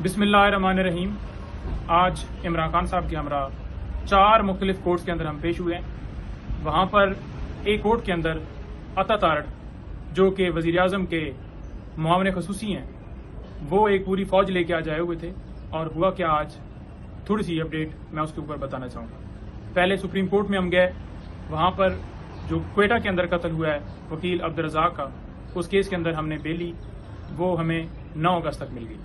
बिस्मिल्लाहिर्रहमानिर्रहीम। आज इमरान खान साहब के हमरा 4 मुख्तलिफ कोर्ट्स के अंदर हम पेश हुए हैं। वहाँ पर एक कोर्ट के अंदर अता तारड़ जो कि वज़ीर आज़म के मुआविन ख़ुसूसी हैं, वो एक पूरी फौज लेके आज आए हुए थे। और हुआ क्या, आज थोड़ी सी अपडेट मैं उसके ऊपर बताना चाहूँगा। पहले सुप्रीम कोर्ट में हम गए, वहाँ पर जो क्वेटा के अंदर कत्ल हुआ है वकील अब्दुल रज़ाक का, उस केस के अंदर हमने बेल ली, वो हमें 9 अगस्त तक मिल गई।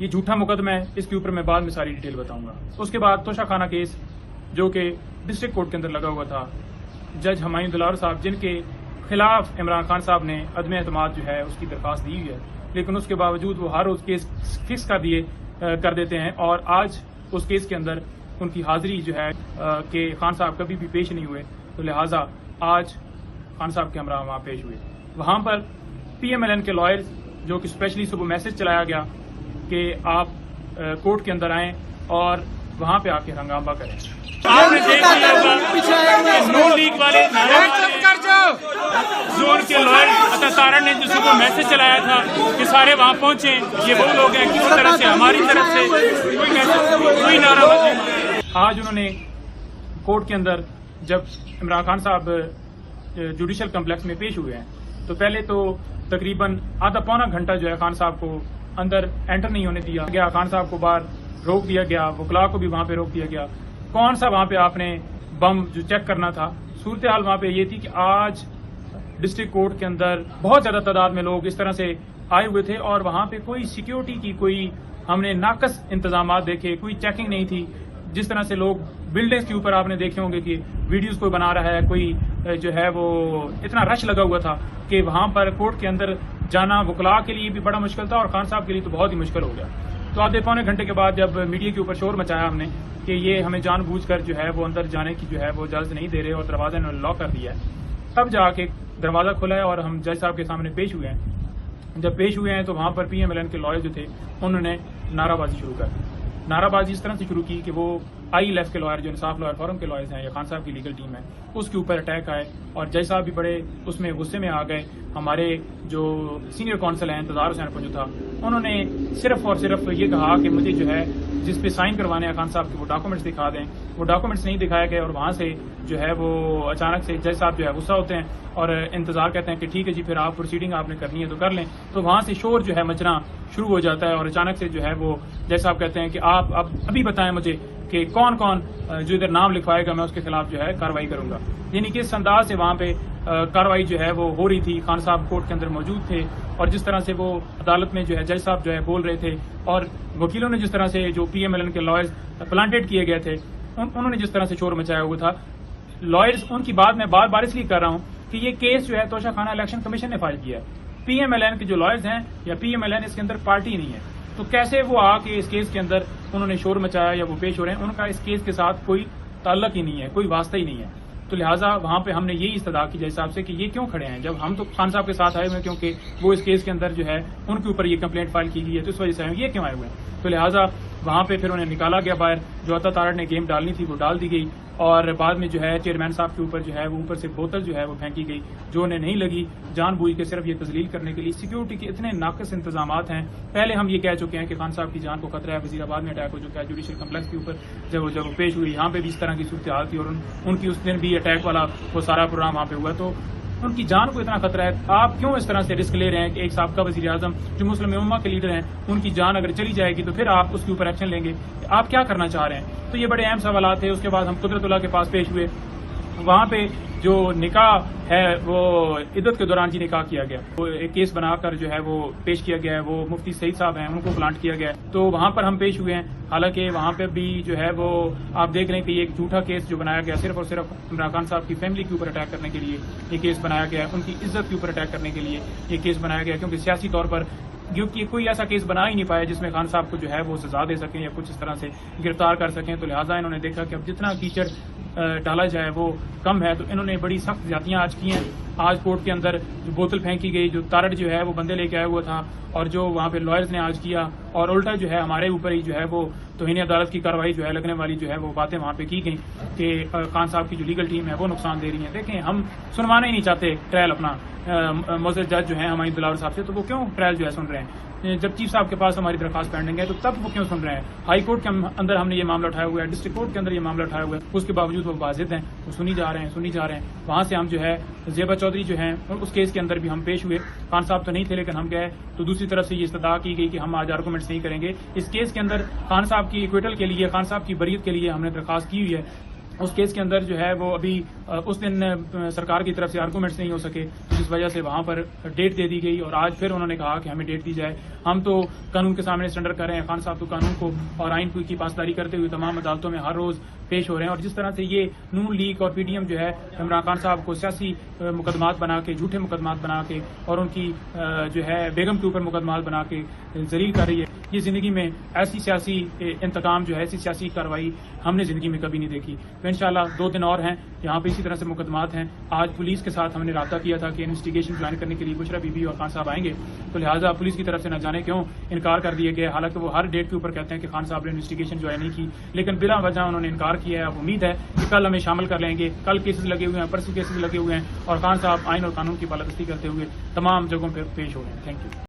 ये झूठा मुकदमा है, इसके ऊपर मैं बाद में सारी डिटेल बताऊंगा। उसके बाद तोशा खाना केस जो कि डिस्ट्रिक्ट कोर्ट के अंदर लगा हुआ था, जज हुमायूं दुलार साहब जिनके खिलाफ इमरान खान साहब ने अदम एतमाद जो है उसकी दरख्वास्त दी हुई है, लेकिन उसके बावजूद वो हर रोज केस फिक्स कर देते हैं। और आज उस केस के अंदर उनकी हाजिरी जो है कि खान साहब कभी भी पेश नहीं हुए, तो लिहाजा आज खान साहब के हमरा वहाँ पेश हुए। वहाँ पर PMLN के लॉयर्स जो कि स्पेशली सुबह मैसेज चलाया गया कि आप कोर्ट के अंदर आएं और वहां पे आके हंगामा करें। आपने देख लिया होगा नून लीग वाले जोन के लॉयर अता तारड़ ने जो सुबह मैसेज चलाया था कि सारे वहां पहुंचे, ये वो लोग हैं किसी तरह से हमारी तरफ से कोई नाराबाजी। आज उन्होंने कोर्ट के अंदर जब इमरान खान साहब जुडिशल कम्प्लेक्स में पेश हुए हैं, तो पहले तो तकरीबन आधा पौना घंटा जो है खान साहब को अंदर एंटर नहीं होने दिया गया। खान साहब को बाहर रोक दिया गया, वकला को भी वहां पे रोक दिया गया। कौन सा वहां पे आपने बम जो चेक करना था। सूरत हाल वहां पे ये थी कि आज डिस्ट्रिक्ट कोर्ट के अंदर बहुत ज्यादा तादाद में लोग इस तरह से आए हुए थे और वहां पे कोई सिक्योरिटी की कोई हमने नाकस इंतजाम देखे, कोई चेकिंग नहीं थी। जिस तरह से लोग बिल्डिंग्स के ऊपर आपने देखे होंगे कि वीडियोस कोई बना रहा है, कोई जो है वो इतना रश लगा हुआ था कि वहां पर कोर्ट के अंदर जाना वकला के लिए भी बड़ा मुश्किल था और खान साहब के लिए तो बहुत ही मुश्किल हो गया। तो आधे पौने घंटे के बाद जब मीडिया के ऊपर शोर मचाया हमने कि ये हमें जानबूझकर जो है वो अंदर जाने की जो है वो इजाजत नहीं दे रहे और दरवाजा इन्होंने लॉक कर दिया है, तब जाके दरवाजा खुला है और हम जज साहब के सामने पेश हुए हैं। जब पेश हुए हैं तो वहां पर PMLN के लॉयर जो थे उन्होंने नाराबाजी शुरू कर दी। नाराबाजी इस तरह से शुरू की कि वो ILF के लॉयर जो इंसाफ लॉयर फोरम के लॉयर्स हैं या खान साहब की लीगल टीम है, उसके ऊपर अटैक आए और जज साहब भी बड़े उसमें गुस्से में आ गए। हमारे जो सीनियर काउंसिल हैं इंतजार हुसैन पंजू था, उन्होंने सिर्फ और सिर्फ ये कहा कि मुझे जो है जिस पे साइन करवाने हैं खान साहब के वो डॉक्यूमेंट्स दिखा दें। वो डॉक्यूमेंट्स नहीं दिखाए गए और वहां से जो है वो अचानक से जज साहब जो है गुस्सा होते हैं और इंतजार कहते हैं कि ठीक है जी, फिर आप प्रोसीडिंग आपने करनी है तो कर लें। तो वहां से शोर जो है मचना शुरू हो जाता है और अचानक से जो है वो जज साहब कहते हैं कि आप अब अभी बताएं मुझे कि कौन कौन जो इधर नाम लिखवाएगा, मैं उसके खिलाफ जो है कार्रवाई करूंगा। यानी कि इस अंदाज से वहां पे कार्रवाई जो है वो हो रही थी। खान साहब कोर्ट के अंदर मौजूद थे और जिस तरह से वो अदालत में जो है जज साहब जो है बोल रहे थे और वकीलों ने जिस तरह से जो PMLN के लॉयर्स प्लांटेड किए गए थे उन्होंने जिस तरह से शोर मचाया हुआ था, लॉयर्स उनकी बात मैं बार बार इसलिए कर रहा हूँ कि ये केस जो है तोशा खाना इलेक्शन कमीशन ने फाइल किया है। PMLN के जो लॉयर्स हैं या PMLN इसके अंदर पार्टी नहीं है, तो कैसे वो आके इस केस के अंदर उन्होंने शोर मचाया या वो पेश हो रहे हैं, उनका इस केस के साथ कोई ताल्लुक ही नहीं है, कोई वास्ता ही नहीं है। तो लिहाजा वहां पे हमने यही इस्तदा की जज साहब से कि ये क्यों खड़े हैं, जब हम तो खान साहब के साथ आए हुए हैं क्योंकि वो इस केस के अंदर जो है उनके ऊपर ये कंप्लेंट फाइल की गई है, तो इस वजह से ये क्यों आए हुए हैं। तो लिहाजा वहां पे फिर उन्हें निकाला गया बाहर। जो अता तारड़ ने गेम डालनी थी वो डाल दी गई और बाद में जो है चेयरमैन साहब के ऊपर जो है वो ऊपर से बोतल जो है वो फेंकी गई जो उन्हें नहीं लगी, जानबूझ के सिर्फ ये तजलील करने के लिए। सिक्योरिटी के इतने नाकस इंतजाम हैं। पहले हम ये कह चुके हैं कि खान साहब की जान को खतरा है, वजीराबाद में अटैक हो चुका है, जुडिशल कम्प्लेक्स के ऊपर जब वो पेश हुई यहाँ पे भी इस तरह की सूरत हाल थी और उनकी उस दिन भी अटैक वाला वो सारा प्रोग्राम वहाँ पे हुआ, तो उनकी जान को इतना खतरा है। आप क्यों इस तरह से रिस्क ले रहे हैं कि एक साबका वजीर आजम जो मुस्लिम उम्मा के लीडर हैं, उनकी जान अगर चली जाएगी तो फिर आप उसके ऊपर एक्शन लेंगे, आप क्या करना चाह रहे हैं। तो ये बड़े अहम सवाल थे। उसके बाद हम कुदरतुल्लाह के पास पेश हुए। वहां पे जो निकाह है वो इद्दत के दौरान जी निकाह किया गया, वो एक केस बनाकर जो है वो पेश किया गया है। वो मुफ्ती सईद साहब हैं, उनको प्लांट किया गया है, तो वहां पर हम पेश हुए हैं। हालांकि वहां पे भी जो है वो आप देख रहे हैं कि एक झूठा केस जो बनाया गया सिर्फ और सिर्फ इमरान खान साहब की फैमिली के ऊपर अटैक करने के लिए ये केस बनाया गया है, उनकी इज्जत के ऊपर अटैक करने के लिए ये केस बनाया गया, क्योंकि सियासी तौर पर क्योंकि कोई ऐसा केस बना ही नहीं पाया जिसमें खान साहब को जो है वो सजा दे सकें या कुछ इस तरह से गिरफ्तार कर सकें। तो लिहाजा इन्होंने देखा कि अब जितना कीचड़ डाला जाए वो कम है, तो इन्होंने बड़ी सख्त ज्यादतियां आज की हैं। आज कोर्ट के अंदर जो बोतल फेंकी गई, जो तारड़ जो है वो बंदे लेके आया हुआ था और जो वहाँ पे लॉयर्स ने आज किया और उल्टा जो है हमारे ऊपर ही जो है वो तौहीन अदालत की कार्रवाई जो है लगने वाली जो है वो बातें वहाँ पे की गई कि खान साहब की जो लीगल टीम है वो नुकसान दे रही है। देखें, हम सुनवाना ही नहीं चाहते ट्रायल अपना, मुअज़्ज़ज़ जज जो है हुमायूं दुलार साहब से, तो वो क्यों ट्रायल जो है सुन रहे हैं। جب چیف صاحب کے پاس ہماری درخواست پینڈنگ ہے تو تب وہ کیوں سن رہے ہیں؟ ہائی کورٹ کے اندر ہم نے یہ معاملہ اٹھایا ہوا ہے، ڈسٹرکٹ کورٹ کے اندر یہ معاملہ اٹھایا ہوا ہے، اس کے باوجود وہ بازد ہیں، وہ سنی جا رہے ہیں۔ وہاں سے ہم جو ہے زیبا چودھری جو ہیں اس کیس کے اندر بھی ہم پیش ہوئے، خان صاحب تو نہیں تھے لیکن ہم گئے، تو دوسری طرف سے یہ استدعا کی گئی کہ ہم آج آرگومنٹس نہیں کریں گے۔ اس کیس کے اندر خان صاحب کی ایکویٹل کے لیے، خان صاحب کی بریت کے لیے ہم نے درخواست کی ہوئی ہے۔ اس کیس کے اندر جو ہے وہ ابھی اس دن سرکار کی طرف سے آرگومنٹس نہیں ہو سکے، جس وجہ سے وہاں پر ڈیٹ دے دی گئی، اور آج پھر انہوں نے کہا کہ ہمیں ڈیٹ دی جائے۔ ہم تو قانون کے سامنے سرنڈر کر رہے ہیں، خان صاحب تو قانون کو اور آئین کی پاسداری کرتے ہوئے تمام عدالتوں میں ہر روز پیش ہو رہے ہیں، اور جس طرح سے یہ نون لیگ اور پی ڈی ایم جو ہے عمران خان صاحب کو سیاسی مقدمات بنا کے، جھوٹے مقدمات بنا کے، اور ان کی جو ہے بیگم کے اوپر مقدمات بنا کے ذلیل کر رہی ہے، یہ زندگی میں ایسی سیاسی انتقام جو ہے، ایسی سیاسی کارروائی ہم نے زندگی میں کبھی نہیں دیکھی۔ تو انشاءاللہ 2 دن اور ہیں یہاں پہ اسی طرح سے مقدمات ہیں۔ آج پولیس کے ساتھ ہم نے رابطہ کیا تھا کہ انویسٹیگیشن جوائن کرنے کے لیے بشرا بی بی اور خان صاحب آئیں گے، تو لہٰذا پولیس کی طرف سے نہ جانے کیوں انکار کر دیا گیا، حالانکہ وہ ہر ڈیٹ کے اوپر کہتے ہیں کہ خان صاحب نے انویسٹیگیشن جوائن نہیں کی، لیکن بلا وجہ انہوں نے انکار کیا ہے۔ اب امید ہے کہ کل ہمیں شامل کر لیں گے، کل کیسز لگے ہوئے ہیں، پرسوں کیسز لگے ہوئے ہیں، اور خان صاحب آئین اور قانون کی بالادستی کرتے ہوئے تمام جگہوں پہ پیش ہو رہے ہیں۔ Thank you.